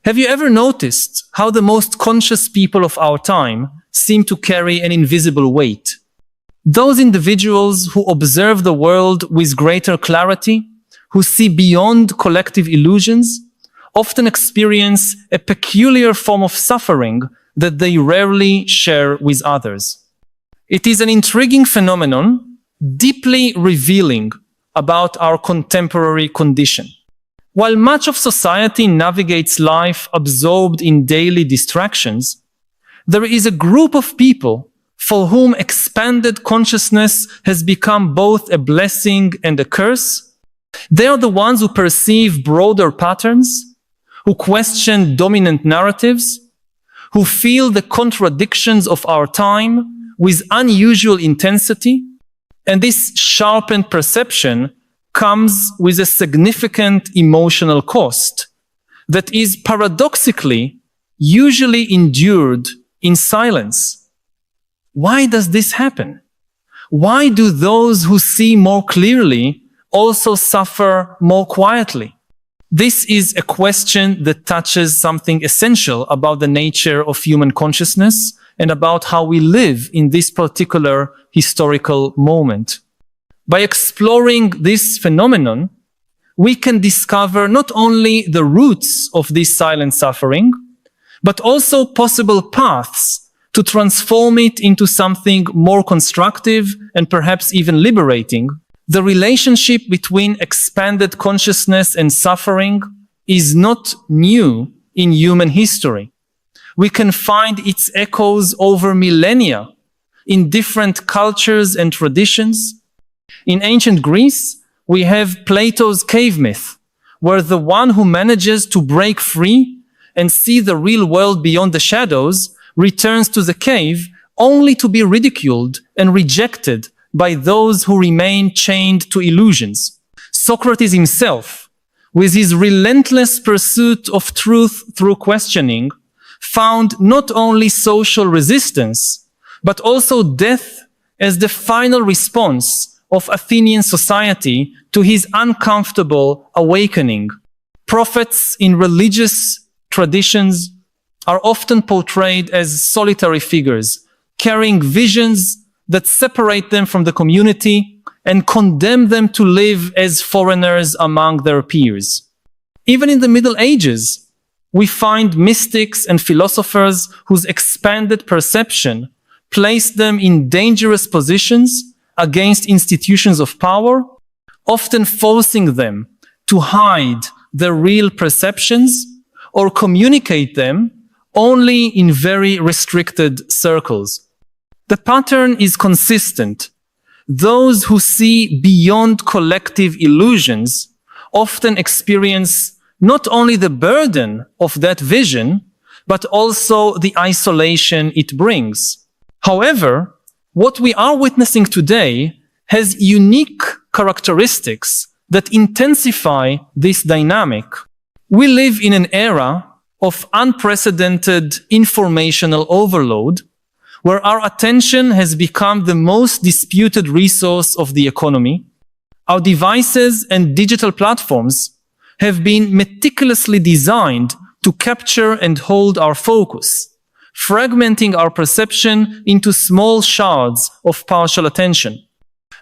Have you ever noticed how the most conscious people of our time seem to carry an invisible weight? Those individuals who observe the world with greater clarity, who see beyond collective illusions, often experience a peculiar form of suffering that they rarely share with others. It is an intriguing phenomenon, deeply revealing about our contemporary condition. While much of society navigates life absorbed in daily distractions, there is a group of people for whom expanded consciousness has become both a blessing and a curse. They are the ones who perceive broader patterns, who question dominant narratives, who feel the contradictions of our time with unusual intensity, and this sharpened perception comes with a significant emotional cost that is paradoxically usually endured in silence. Why does this happen? Why do those who see more clearly also suffer more quietly? This is a question that touches something essential about the nature of human consciousness and about how we live in this particular historical moment. By exploring this phenomenon, we can discover not only the roots of this silent suffering, but also possible paths to transform it into something more constructive and perhaps even liberating. The relationship between expanded consciousness and suffering is not new in human history. We can find its echoes over millennia in different cultures and traditions. In ancient Greece, we have Plato's cave myth, where the one who manages to break free and see the real world beyond the shadows returns to the cave only to be ridiculed and rejected by those who remain chained to illusions. Socrates himself, with his relentless pursuit of truth through questioning, found not only social resistance, but also death as the final response of Athenian society to his uncomfortable awakening. Prophets in religious traditions are often portrayed as solitary figures, carrying visions that separate them from the community and condemn them to live as foreigners among their peers. Even in the Middle Ages, we find mystics and philosophers whose expanded perception placed them in dangerous positions against institutions of power, often forcing them to hide their real perceptions or communicate them only in very restricted circles. The pattern is consistent. Those who see beyond collective illusions often experience not only the burden of that vision, but also the isolation it brings. However, what we are witnessing today has unique characteristics that intensify this dynamic. We live in an era of unprecedented informational overload, where our attention has become the most disputed resource of the economy. Our devices and digital platforms have been meticulously designed to capture and hold our focus, fragmenting our perception into small shards of partial attention.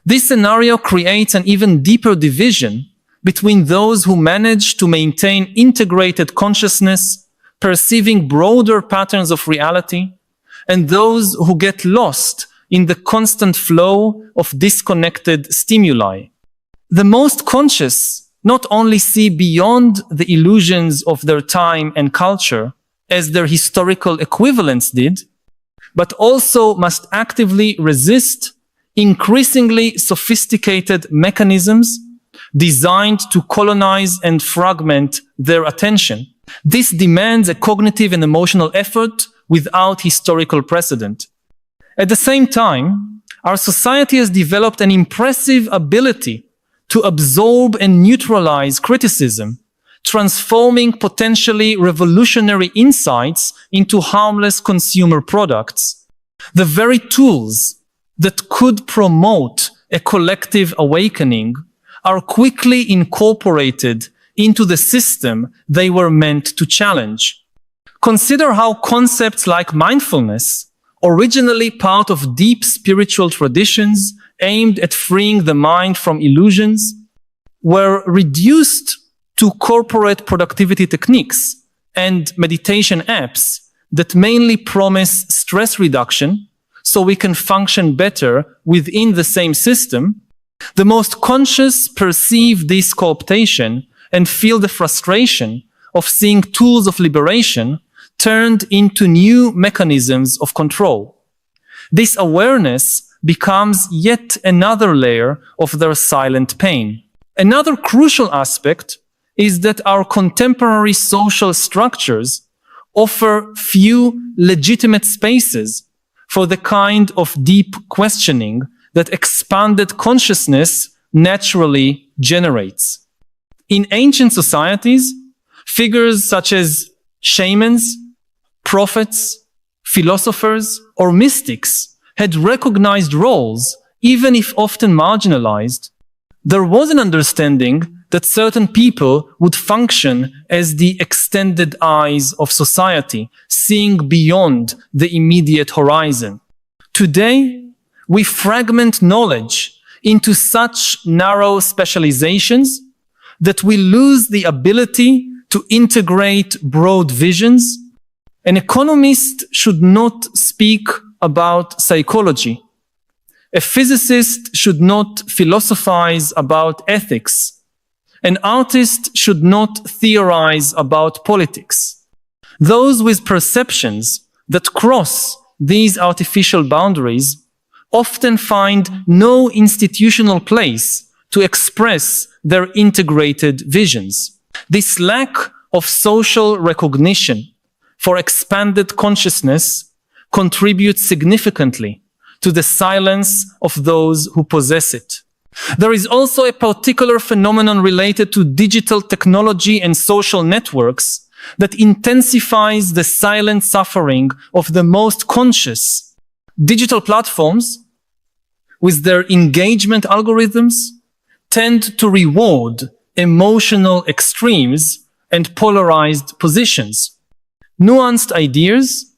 This scenario creates an even deeper division between those who manage to maintain integrated consciousness, perceiving broader patterns of reality, and those who get lost in the constant flow of disconnected stimuli. The most conscious not only see beyond the illusions of their time and culture, as their historical equivalents did, but also must actively resist increasingly sophisticated mechanisms designed to colonize and fragment their attention. This demands a cognitive and emotional effort without historical precedent. At the same time, our society has developed an impressive ability to absorb and neutralize criticism, transforming potentially revolutionary insights into harmless consumer products. The very tools that could promote a collective awakening are quickly incorporated into the system they were meant to challenge. Consider how concepts like mindfulness, originally part of deep spiritual traditions aimed at freeing the mind from illusions, were reduced to corporate productivity techniques and meditation apps that mainly promise stress reduction so we can function better within the same system. The most conscious perceive this cooptation and feel the frustration of seeing tools of liberation turned into new mechanisms of control. This awareness becomes yet another layer of their silent pain. Another crucial aspect is that our contemporary social structures offer few legitimate spaces for the kind of deep questioning that expanded consciousness naturally generates. In ancient societies, figures such as shamans, prophets, philosophers, or mystics had recognized roles, even if often marginalized. There was an understanding that certain people would function as the extended eyes of society, seeing beyond the immediate horizon. Today, we fragment knowledge into such narrow specializations that we lose the ability to integrate broad visions. An economist should not speak about psychology. A physicist should not philosophize about ethics. An artist should not theorize about politics. Those with perceptions that cross these artificial boundaries often find no institutional place to express their integrated visions. This lack of social recognition for expanded consciousness contributes significantly to the silence of those who possess it. There is also a particular phenomenon related to digital technology and social networks that intensifies the silent suffering of the most conscious. Digital platforms, with their engagement algorithms, tend to reward emotional extremes and polarized positions. Nuanced ideas,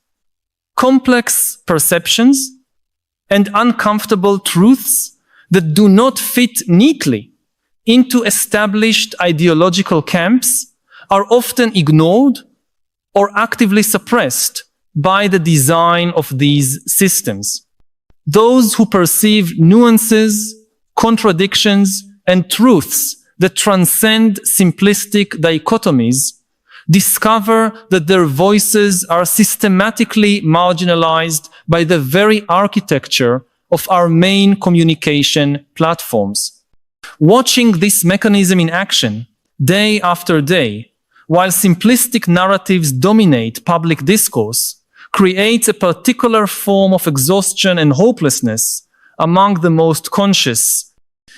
complex perceptions, and uncomfortable truths that do not fit neatly into established ideological camps are often ignored or actively suppressed by the design of these systems. Those who perceive nuances, contradictions, and truths that transcend simplistic dichotomies discover that their voices are systematically marginalized by the very architecture of our main communication platforms. Watching this mechanism in action, day after day, while simplistic narratives dominate public discourse, creates a particular form of exhaustion and hopelessness among the most conscious.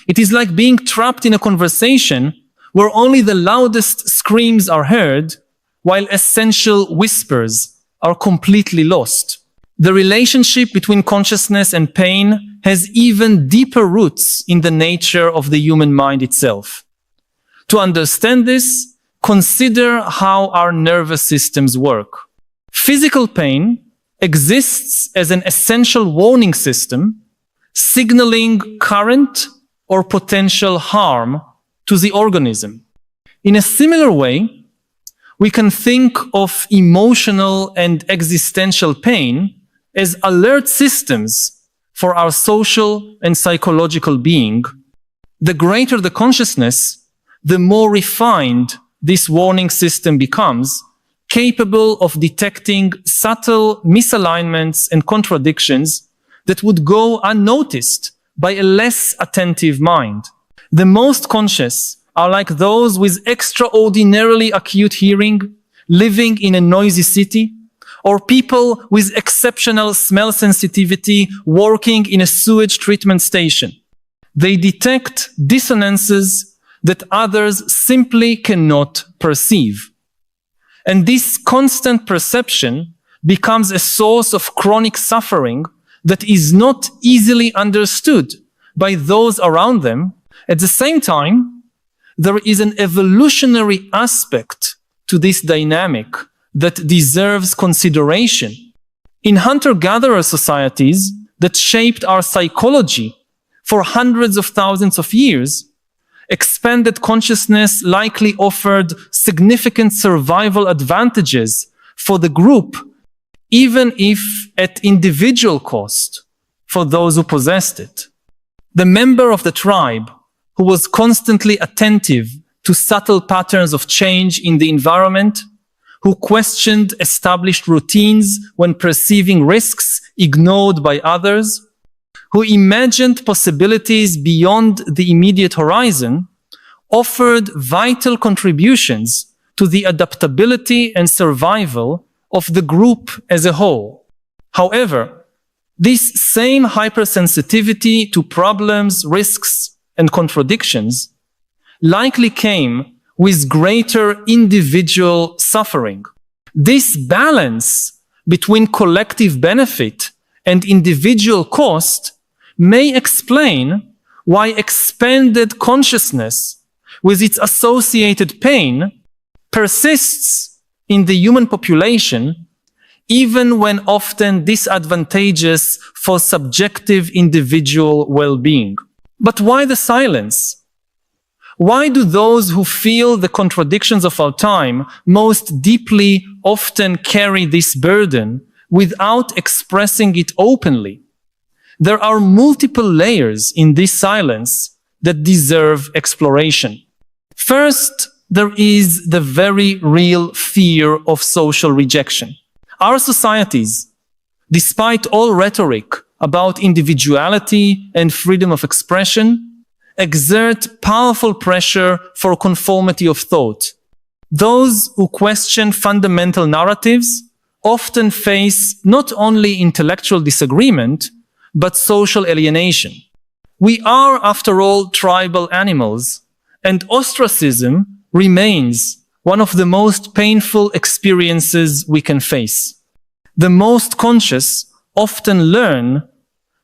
It is like being trapped in a conversation where only the loudest screams are heard, while essential whispers are completely lost. The relationship between consciousness and pain has even deeper roots in the nature of the human mind itself. To understand this, consider how our nervous systems work. Physical pain exists as an essential warning system, signaling current or potential harm to the organism. In a similar way, we can think of emotional and existential pain as alert systems for our social and psychological being. The greater the consciousness, the more refined this warning system becomes, capable of detecting subtle misalignments and contradictions that would go unnoticed by a less attentive mind. The most conscious are like those with extraordinarily acute hearing, living in a noisy city, or people with exceptional smell sensitivity working in a sewage treatment station. They detect dissonances that others simply cannot perceive. And this constant perception becomes a source of chronic suffering that is not easily understood by those around them. At the same time, there is an evolutionary aspect to this dynamic that deserves consideration. In hunter-gatherer societies that shaped our psychology for hundreds of thousands of years, expanded consciousness likely offered significant survival advantages for the group, even if at individual cost for those who possessed it. The member of the tribe who was constantly attentive to subtle patterns of change in the environment, who questioned established routines when perceiving risks ignored by others, who imagined possibilities beyond the immediate horizon, offered vital contributions to the adaptability and survival of the group as a whole. However, this same hypersensitivity to problems, risks, and contradictions likely came with greater individual suffering. This balance between collective benefit and individual cost may explain why expanded consciousness, with its associated pain, persists in the human population, even when often disadvantageous for subjective individual well-being. But why the silence? Why do those who feel the contradictions of our time most deeply often carry this burden without expressing it openly? There are multiple layers in this silence that deserve exploration. First, there is the very real fear of social rejection. Our societies, despite all rhetoric about individuality and freedom of expression, exert powerful pressure for conformity of thought. Those who question fundamental narratives often face not only intellectual disagreement, but social alienation. We are, after all, tribal animals, and ostracism remains one of the most painful experiences we can face. The most conscious often learn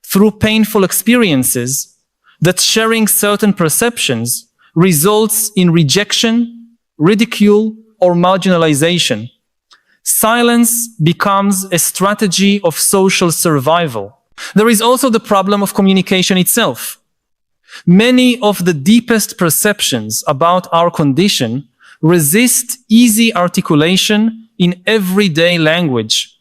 through painful experiences that sharing certain perceptions results in rejection, ridicule, or marginalization. Silence becomes a strategy of social survival. There is also the problem of communication itself. Many of the deepest perceptions about our condition resist easy articulation in everyday language.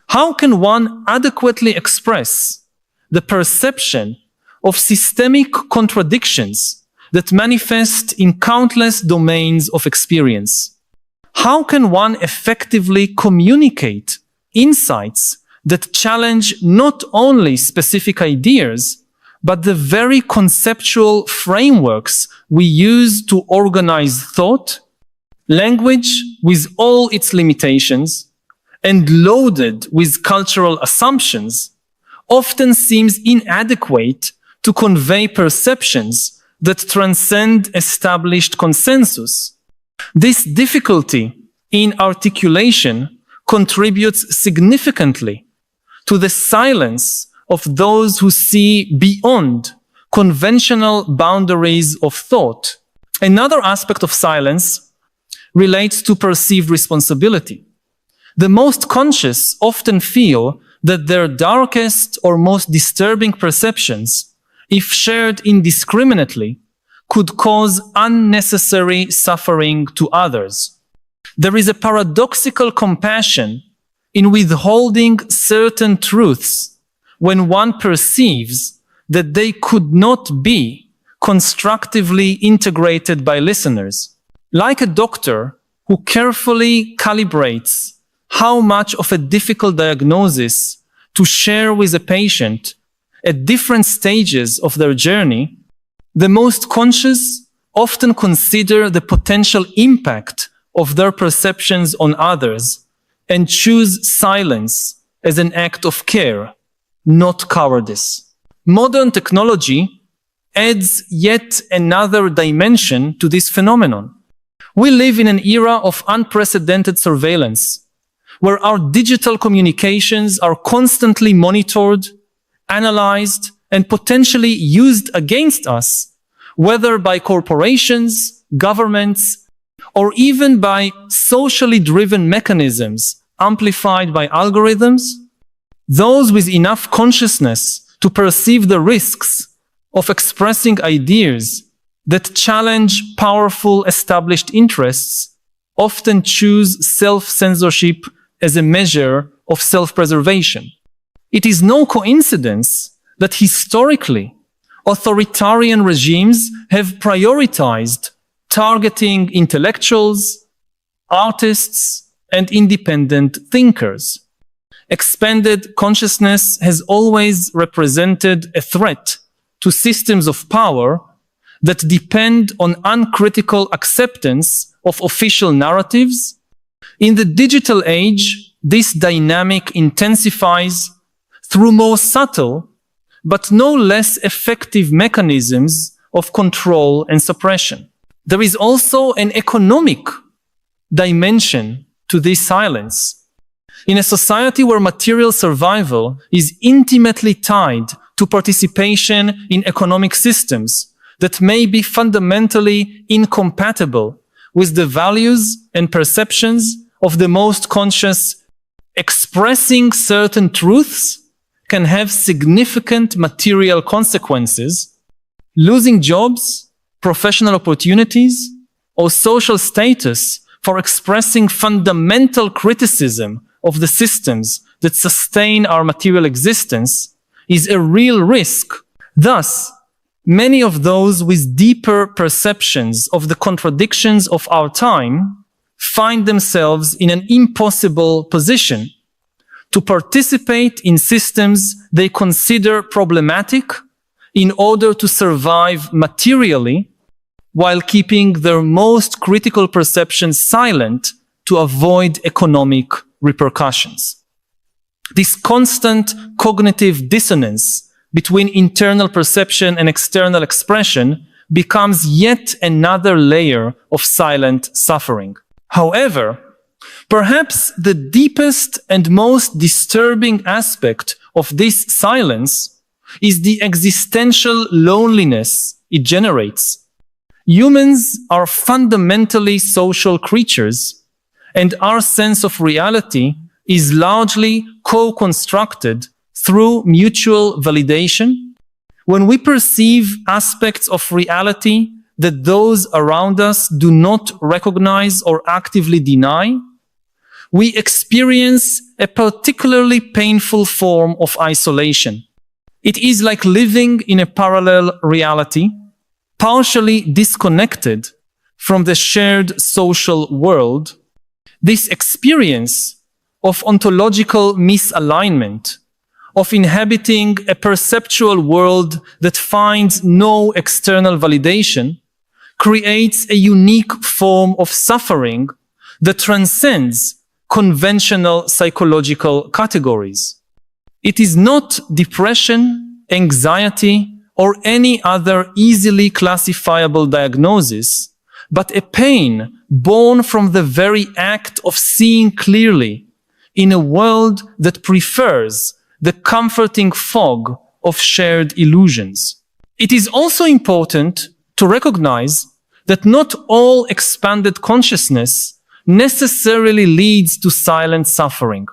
How can one adequately express the perception of systemic contradictions that manifest in countless domains of experience? How can one effectively communicate insights that challenge not only specific ideas, but the very conceptual frameworks we use to organize thought? Language, with all its limitations, and loaded with cultural assumptions, often seems inadequate to convey perceptions that transcend established consensus. This difficulty in articulation contributes significantly to the silence of those who see beyond conventional boundaries of thought. Another aspect of silence relates to perceived responsibility. The most conscious often feel that their darkest or most disturbing perceptions, if shared indiscriminately, could cause unnecessary suffering to others. There is a paradoxical compassion in withholding certain truths when one perceives that they could not be constructively integrated by listeners. Like a doctor who carefully calibrates how much of a difficult diagnosis to share with a patient at different stages of their journey, the most conscious often consider the potential impact of their perceptions on others and choose silence as an act of care, not cowardice. Modern technology adds yet another dimension to this phenomenon. We live in an era of unprecedented surveillance, where our digital communications are constantly monitored, analyzed, and potentially used against us, whether by corporations, governments, or even by socially driven mechanisms amplified by algorithms, those with enough consciousness to perceive the risks of expressing ideas that challenge powerful established interests often choose self-censorship as a measure of self-preservation. It is no coincidence that historically, authoritarian regimes have prioritized targeting intellectuals, artists, and independent thinkers. Expanded consciousness has always represented a threat to systems of power that depend on uncritical acceptance of official narratives. In the digital age, this dynamic intensifies through more subtle but no less effective mechanisms of control and suppression. There is also an economic dimension to this silence. In a society where material survival is intimately tied to participation in economic systems that may be fundamentally incompatible with the values and perceptions of the most conscious, expressing certain truths can have significant material consequences. Losing jobs, professional opportunities, or social status for expressing fundamental criticism of the systems that sustain our material existence is a real risk. Thus, many of those with deeper perceptions of the contradictions of our time find themselves in an impossible position to participate in systems they consider problematic in order to survive materially while keeping their most critical perceptions silent to avoid economic repercussions. This constant cognitive dissonance between internal perception and external expression becomes yet another layer of silent suffering. However, perhaps the deepest and most disturbing aspect of this silence is the existential loneliness it generates. Humans are fundamentally social creatures, and our sense of reality is largely co-constructed through mutual validation. When we perceive aspects of reality that those around us do not recognize or actively deny, we experience a particularly painful form of isolation. It is like living in a parallel reality, partially disconnected from the shared social world. This experience of ontological misalignment, of inhabiting a perceptual world that finds no external validation, creates a unique form of suffering that transcends conventional psychological categories. It is not depression, anxiety, or any other easily classifiable diagnosis, but a pain born from the very act of seeing clearly in a world that prefers the comforting fog of shared illusions. It is also important to recognize that not all expanded consciousness necessarily leads to silent suffering.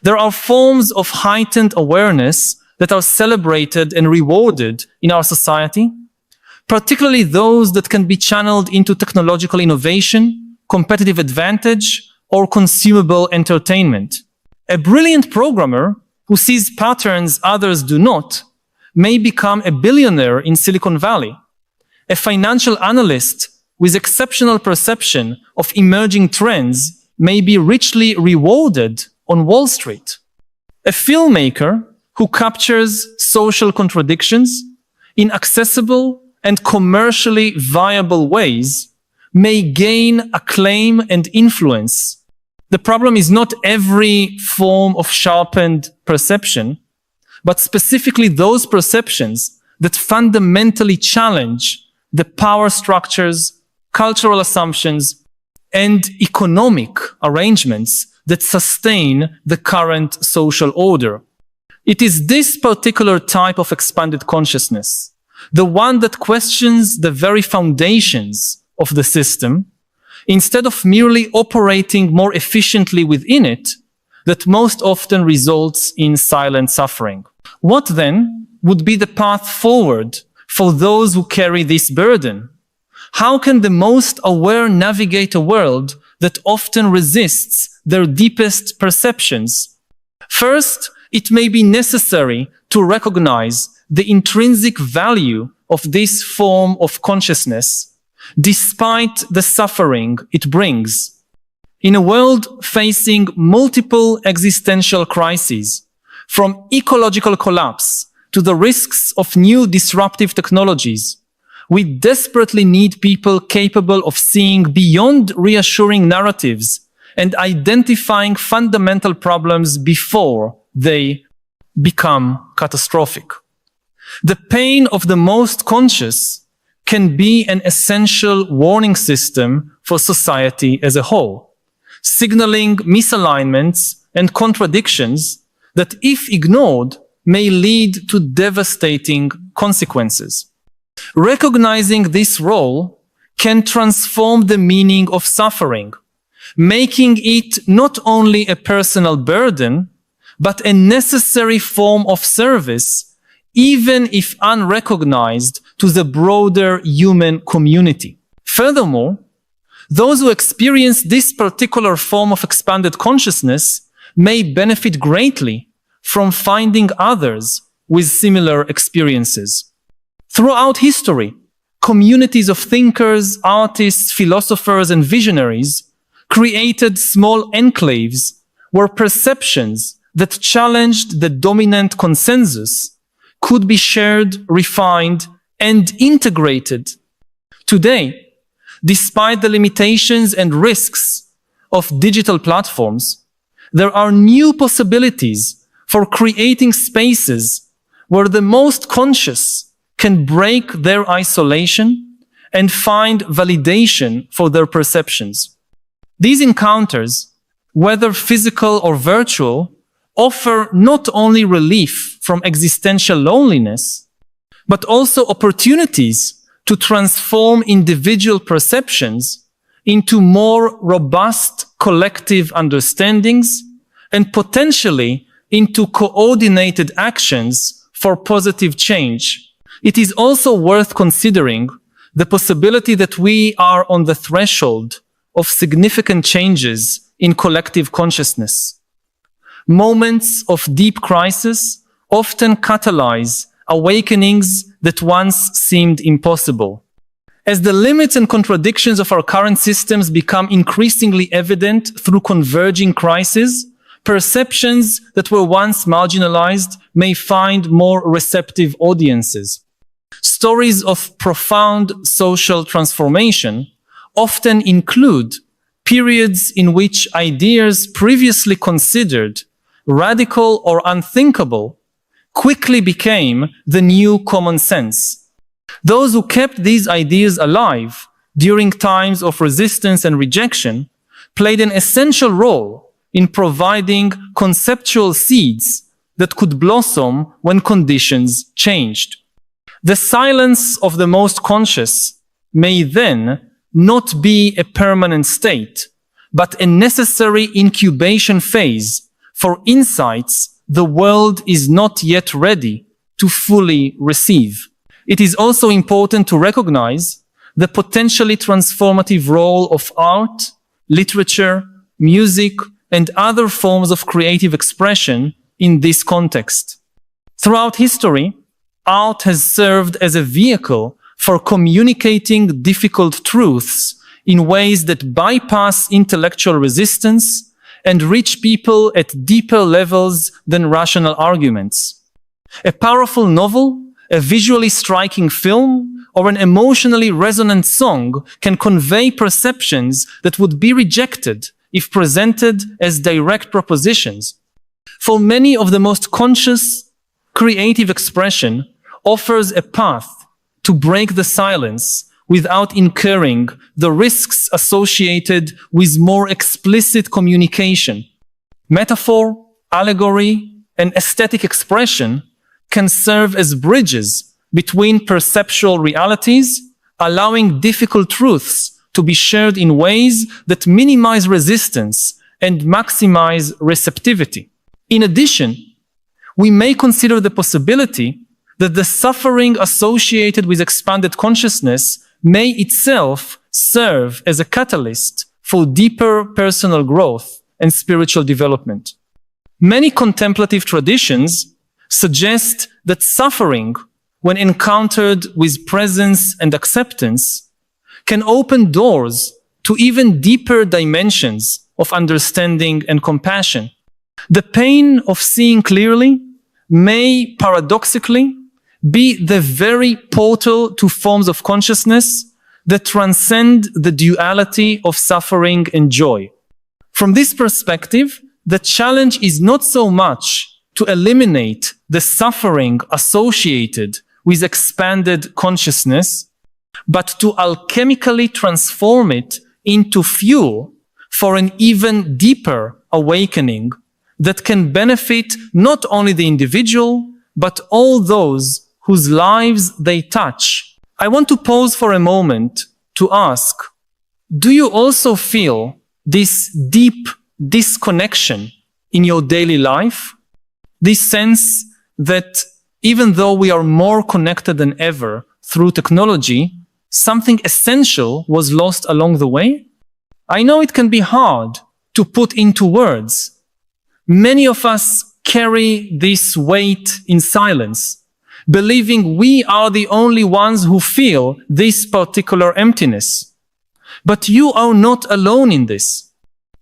There are forms of heightened awareness that are celebrated and rewarded in our society, particularly those that can be channeled into technological innovation, competitive advantage, or consumable entertainment. A brilliant programmer who sees patterns others do not may become a billionaire in Silicon Valley. A financial analyst with exceptional perception of emerging trends may be richly rewarded on Wall Street. A filmmaker who captures social contradictions in accessible and commercially viable ways may gain acclaim and influence. The problem is not every form of sharpened perception, but specifically those perceptions that fundamentally challenge the power structures, cultural assumptions, and economic arrangements that sustain the current social order. It is this particular type of expanded consciousness, the one that questions the very foundations of the system, instead of merely operating more efficiently within it, that most often results in silent suffering. What then would be the path forward for those who carry this burden? How can the most aware navigate a world that often resists their deepest perceptions? First, it may be necessary to recognize the intrinsic value of this form of consciousness, despite the suffering it brings. In a world facing multiple existential crises, from ecological collapse to the risks of new disruptive technologies, we desperately need people capable of seeing beyond reassuring narratives and identifying fundamental problems before they become catastrophic. The pain of the most conscious can be an essential warning system for society as a whole, signaling misalignments and contradictions that, if ignored, may lead to devastating consequences. Recognizing this role can transform the meaning of suffering, making it not only a personal burden, but a necessary form of service, even if unrecognized, to the broader human community. Furthermore, those who experience this particular form of expanded consciousness may benefit greatly from finding others with similar experiences. Throughout history, communities of thinkers, artists, philosophers, and visionaries created small enclaves where perceptions that challenged the dominant consensus could be shared, refined, and integrated. Today, despite the limitations and risks of digital platforms, there are new possibilities for creating spaces where the most conscious can break their isolation and find validation for their perceptions. These encounters, whether physical or virtual, offer not only relief from existential loneliness, but also opportunities to transform individual perceptions into more robust collective understandings and potentially into coordinated actions for positive change. It is also worth considering the possibility that we are on the threshold of significant changes in collective consciousness. Moments of deep crisis often catalyze awakenings that once seemed impossible. As the limits and contradictions of our current systems become increasingly evident through converging crises, perceptions that were once marginalized may find more receptive audiences. Stories of profound social transformation often include periods in which ideas previously considered radical or unthinkable quickly became the new common sense. Those who kept these ideas alive during times of resistance and rejection played an essential role in providing conceptual seeds that could blossom when conditions changed. The silence of the most conscious may then not be a permanent state, but a necessary incubation phase for insights the world is not yet ready to fully receive. It is also important to recognize the potentially transformative role of art, literature, music, and other forms of creative expression in this context. Throughout history, art has served as a vehicle for communicating difficult truths in ways that bypass intellectual resistance and reach people at deeper levels than rational arguments. A powerful novel, a visually striking film, or an emotionally resonant song can convey perceptions that would be rejected if presented as direct propositions. For many of the most conscious, creative expression offers a path to break the silence without incurring the risks associated with more explicit communication. Metaphor, allegory, and aesthetic expression can serve as bridges between perceptual realities allowing difficult truths to be shared in ways that minimize resistance and maximize receptivity. In addition, we may consider the possibility that the suffering associated with expanded consciousness may itself serve as a catalyst for deeper personal growth and spiritual development. Many contemplative traditions suggest that suffering, when encountered with presence and acceptance, can open doors to even deeper dimensions of understanding and compassion. The pain of seeing clearly may paradoxically be the very portal to forms of consciousness that transcend the duality of suffering and joy. From this perspective, the challenge is not so much to eliminate the suffering associated with expanded consciousness, but to alchemically transform it into fuel for an even deeper awakening that can benefit not only the individual, but all those whose lives they touch. I want to pause for a moment to ask, do you also feel this deep disconnection in your daily life? This sense that even though we are more connected than ever through technology, something essential was lost along the way? I know it can be hard to put into words. Many of us carry this weight in silence, believing we are the only ones who feel this particular emptiness. But you are not alone in this.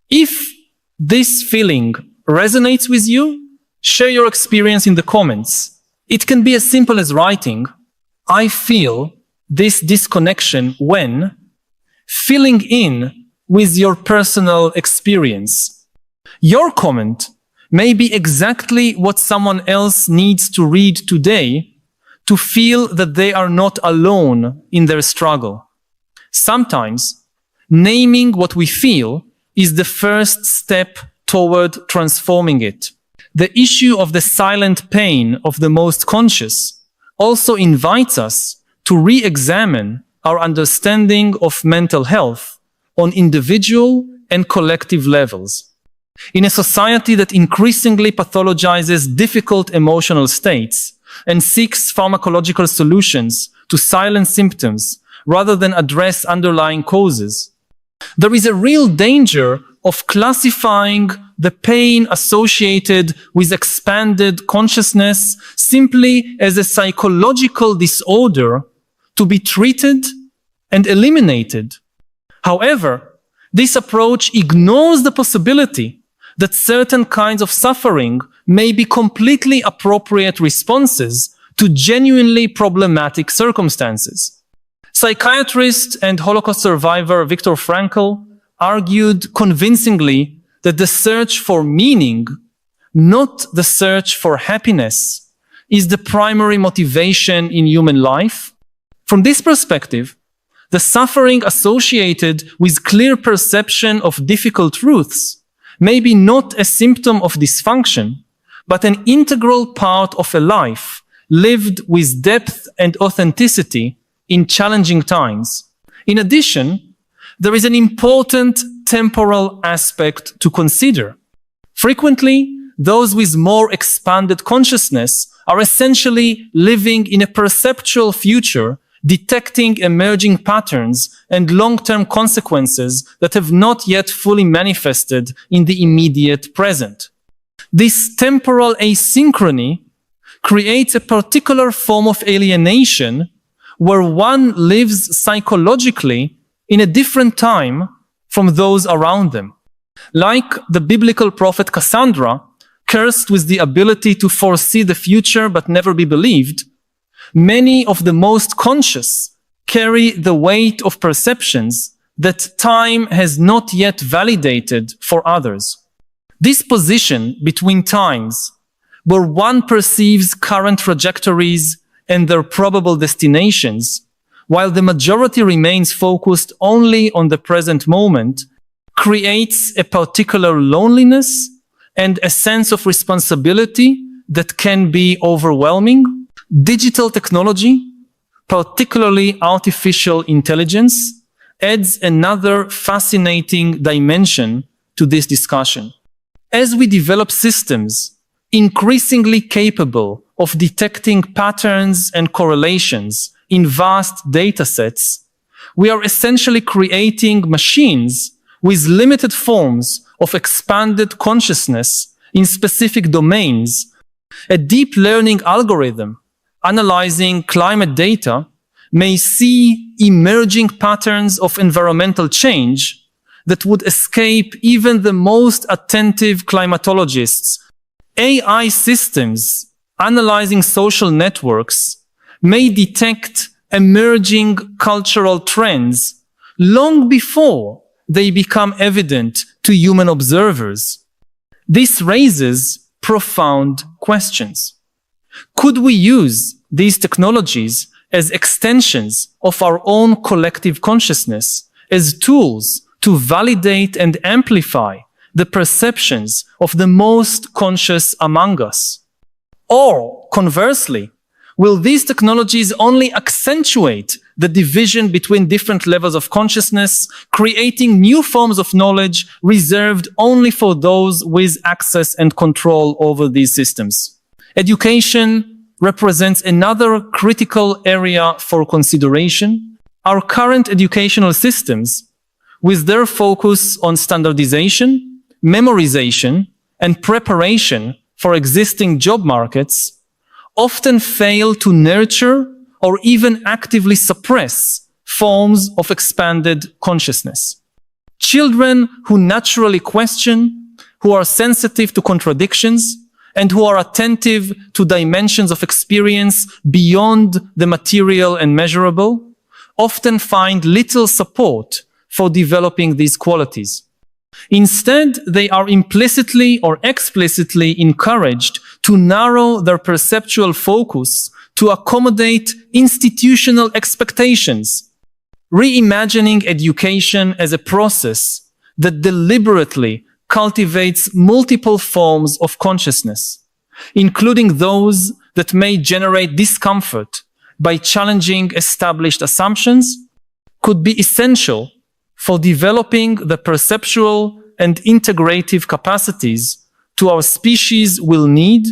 If this feeling resonates with you, share your experience in the comments. It can be as simple as writing, I feel this disconnection when, filling in with your personal experience. Your comment may be exactly what someone else needs to read today to feel that they are not alone in their struggle. Sometimes, naming what we feel is the first step toward transforming it. The issue of the silent pain of the most conscious also invites us to re-examine our understanding of mental health on individual and collective levels. In a society that increasingly pathologizes difficult emotional states and seeks pharmacological solutions to silence symptoms rather than address underlying causes, there is a real danger of classifying the pain associated with expanded consciousness simply as a psychological disorder to be treated and eliminated. However, this approach ignores the possibility that certain kinds of suffering may be completely appropriate responses to genuinely problematic circumstances. Psychiatrist and Holocaust survivor Viktor Frankl argued convincingly that the search for meaning, not the search for happiness, is the primary motivation in human life. From this perspective, the suffering associated with clear perception of difficult truths may be not a symptom of dysfunction, but an integral part of a life lived with depth and authenticity in challenging times. In addition, there is an important temporal aspect to consider. Frequently, those with more expanded consciousness are essentially living in a perceptual future, detecting emerging patterns and long-term consequences that have not yet fully manifested in the immediate present. This temporal asynchrony creates a particular form of alienation where one lives psychologically in a different time from those around them. Like the biblical prophet Cassandra, cursed with the ability to foresee the future but never be believed, many of the most conscious carry the weight of perceptions that time has not yet validated for others. This position between times, where one perceives current trajectories and their probable destinations, while the majority remains focused only on the present moment, creates a particular loneliness and a sense of responsibility that can be overwhelming. Digital technology, particularly artificial intelligence, adds another fascinating dimension to this discussion. As we develop systems increasingly capable of detecting patterns and correlations in vast datasets, we are essentially creating machines with limited forms of expanded consciousness in specific domains. A deep learning algorithm analyzing climate data may see emerging patterns of environmental change that would escape even the most attentive climatologists. AI systems analyzing social networks may detect emerging cultural trends long before they become evident to human observers. This raises profound questions. Could we use these technologies as extensions of our own collective consciousness, as tools to validate and amplify the perceptions of the most conscious among us? Or, conversely, will these technologies only accentuate the division between different levels of consciousness, creating new forms of knowledge reserved only for those with access and control over these systems? Education represents another critical area for consideration. Our current educational systems, with their focus on standardization, memorization, and preparation for existing job markets, often fail to nurture or even actively suppress forms of expanded consciousness. Children who naturally question, who are sensitive to contradictions, and who are attentive to dimensions of experience beyond the material and measurable, often find little support for developing these qualities. Instead, they are implicitly or explicitly encouraged to narrow their perceptual focus to accommodate institutional expectations, reimagining education as a process that deliberately cultivates multiple forms of consciousness, including those that may generate discomfort by challenging established assumptions, could be essential for developing the perceptual and integrative capacities to our species will need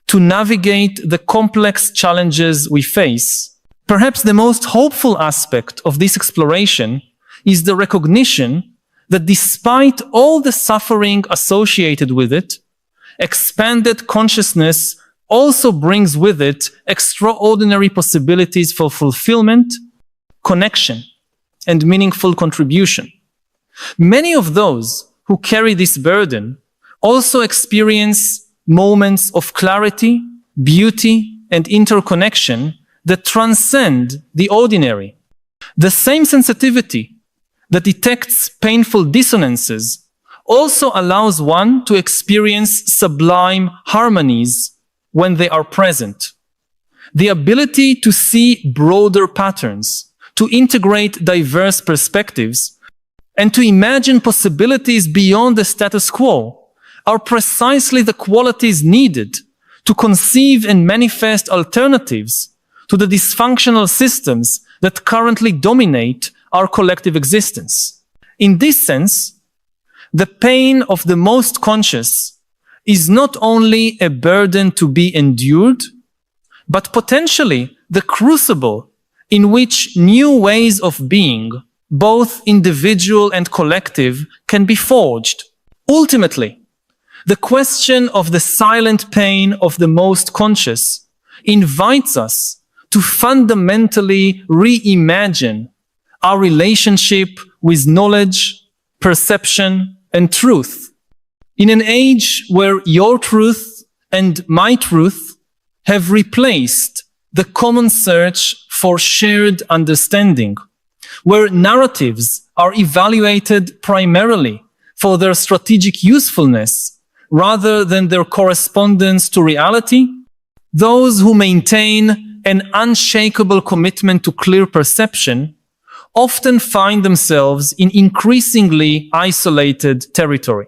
to navigate the complex challenges we face. Perhaps the most hopeful aspect of this exploration is the recognition that despite all the suffering associated with it, expanded consciousness also brings with it extraordinary possibilities for fulfillment, connection, and meaningful contribution. Many of those who carry this burden also experience moments of clarity, beauty, and interconnection that transcend the ordinary. The same sensitivity that detects painful dissonances also allows one to experience sublime harmonies when they are present. The ability to see broader patterns, to integrate diverse perspectives, and to imagine possibilities beyond the status quo are precisely the qualities needed to conceive and manifest alternatives to the dysfunctional systems that currently dominate our collective existence. In this sense, the pain of the most conscious is not only a burden to be endured, but potentially the crucible in which new ways of being, both individual and collective, can be forged. Ultimately, the question of the silent pain of the most conscious invites us to fundamentally reimagine our relationship with knowledge, perception, and truth. In an age where your truth and my truth have replaced the common search for shared understanding, where narratives are evaluated primarily for their strategic usefulness rather than their correspondence to reality, those who maintain an unshakable commitment to clear perception often find themselves in increasingly isolated territory.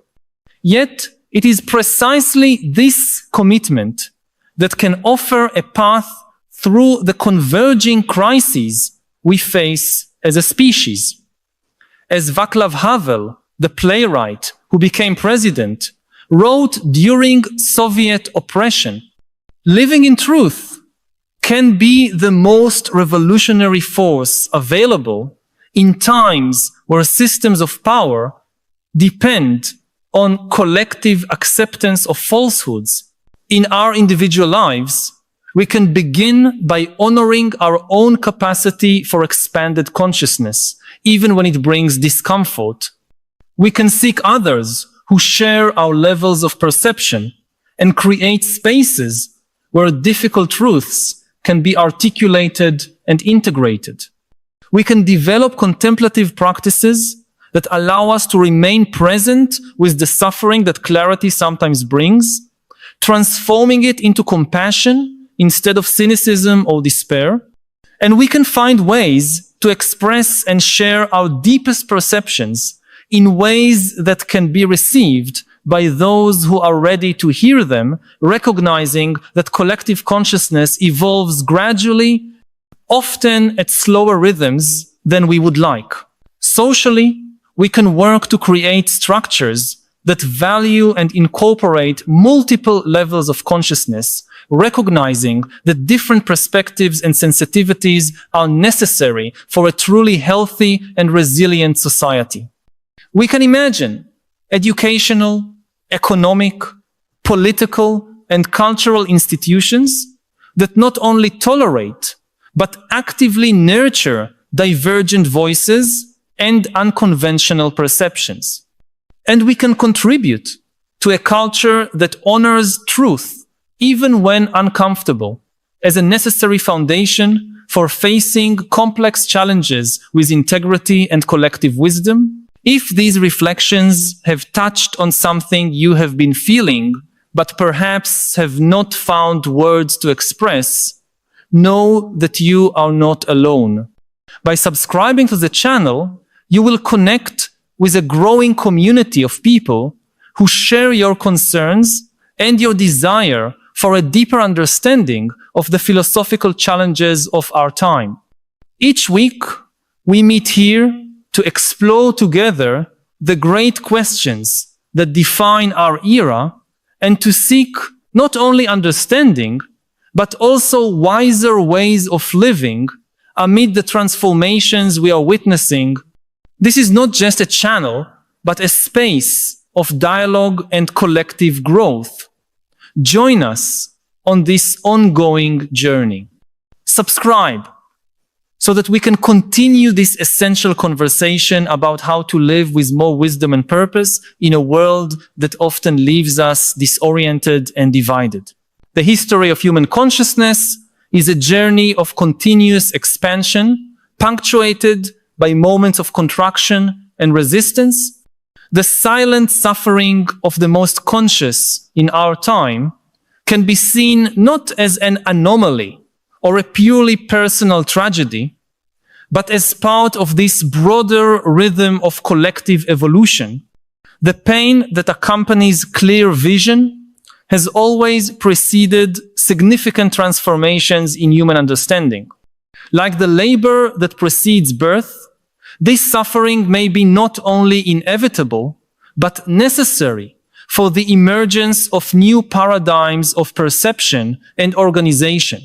Yet, it is precisely this commitment that can offer a path through the converging crises we face as a species. As Václav Havel, the playwright who became president, wrote during Soviet oppression, living in truth can be the most revolutionary force available in times where systems of power depend on collective acceptance of falsehoods. In our individual lives, we can begin by honoring our own capacity for expanded consciousness, even when it brings discomfort. We can seek others who share our levels of perception and create spaces where difficult truths can be articulated and integrated. We can develop contemplative practices that allow us to remain present with the suffering that clarity sometimes brings, transforming it into compassion instead of cynicism or despair. And we can find ways to express and share our deepest perceptions in ways that can be received by those who are ready to hear them, recognizing that collective consciousness evolves gradually, often at slower rhythms than we would like. Socially, we can work to create structures that value and incorporate multiple levels of consciousness, recognizing that different perspectives and sensitivities are necessary for a truly healthy and resilient society. We can imagine educational, economic, political, and cultural institutions that not only tolerate, but actively nurture divergent voices and unconventional perceptions. And we can contribute to a culture that honors truth, even when uncomfortable, as a necessary foundation for facing complex challenges with integrity and collective wisdom. If these reflections have touched on something you have been feeling, but perhaps have not found words to express, know that you are not alone. By subscribing to the channel, you will connect with a growing community of people who share your concerns and your desire for a deeper understanding of the philosophical challenges of our time. Each week, we meet here to explore together the great questions that define our era and to seek not only understanding, but also wiser ways of living amid the transformations we are witnessing. This is not just a channel, but a space of dialogue and collective growth. Join us on this ongoing journey. Subscribe so that we can continue this essential conversation about how to live with more wisdom and purpose in a world that often leaves us disoriented and divided. The history of human consciousness is a journey of continuous expansion, punctuated by moments of contraction and resistance. The silent suffering of the most conscious in our time can be seen not as an anomaly or a purely personal tragedy, but as part of this broader rhythm of collective evolution. The pain that accompanies clear vision has always preceded significant transformations in human understanding. Like the labor that precedes birth, this suffering may be not only inevitable, but necessary for the emergence of new paradigms of perception and organization.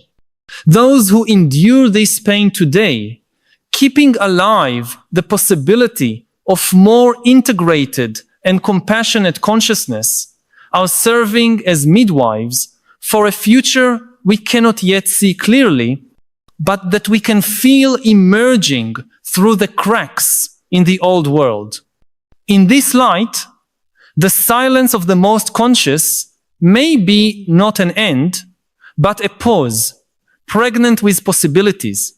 Those who endure this pain today, keeping alive the possibility of more integrated and compassionate consciousness, are serving as midwives for a future we cannot yet see clearly, but that we can feel emerging through the cracks in the old world. In this light, the silence of the most conscious may be not an end, but a pause, pregnant with possibilities,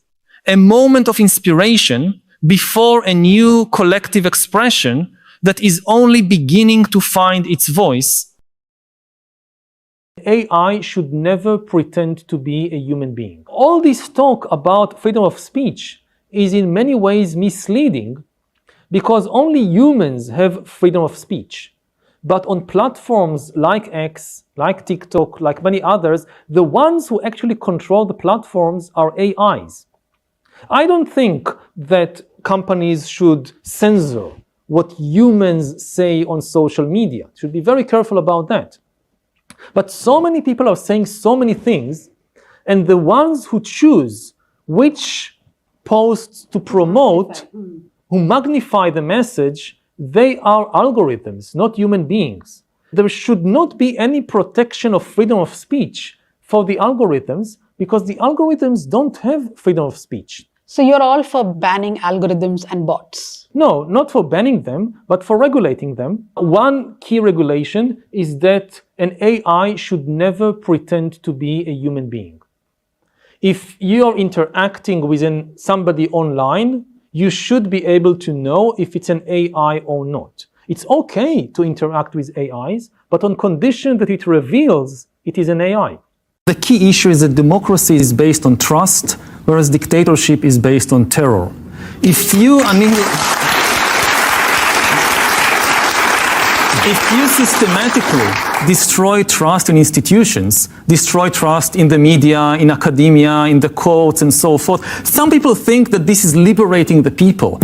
a moment of inspiration before a new collective expression that is only beginning to find its voice. AI should never pretend to be a human being. All this talk about freedom of speech is in many ways misleading because only humans have freedom of speech. But on platforms like X, like TikTok, like many others, the ones who actually control the platforms are AIs. I don't think that companies should censor what humans say on social media. Should be very careful about that. But so many people are saying so many things, and the ones who choose which posts to promote, who magnify the message, they are algorithms, not human beings. There should not be any protection of freedom of speech for the algorithms, because the algorithms don't have freedom of speech. So you're all for banning algorithms and bots? No, not for banning them, but for regulating them. One key regulation is that an AI should never pretend to be a human being. If you're interacting with somebody online, you should be able to know if it's an AI or not. It's okay to interact with AIs, but on condition that it reveals it is an AI. The key issue is that democracy is based on trust, whereas dictatorship is based on terror. If you systematically destroy trust in institutions, destroy trust in the media, in academia, in the courts, and so forth, some people think that this is liberating the people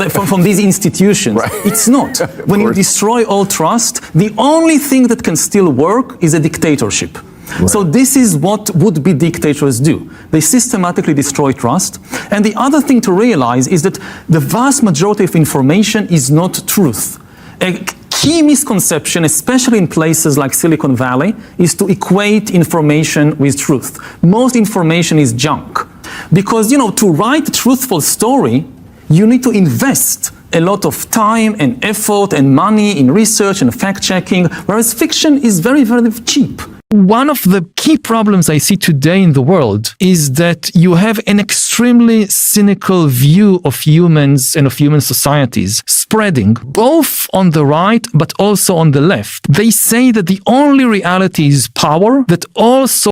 from these institutions. Right. It's not. When you destroy all trust, the only thing that can still work is a dictatorship. Right. So this is what would-be dictators do. They systematically destroy trust. And the other thing to realize is that the vast majority of information is not truth. A key misconception, especially in places like Silicon Valley, is to equate information with truth. Most information is junk. Because, to write a truthful story, you need to invest a lot of time and effort and money in research and fact-checking, whereas fiction is very, very cheap. One of the key problems I see today in the world is that you have an extremely cynical view of humans and of human societies spreading both on the right but also on the left. They say that the only reality is power, that all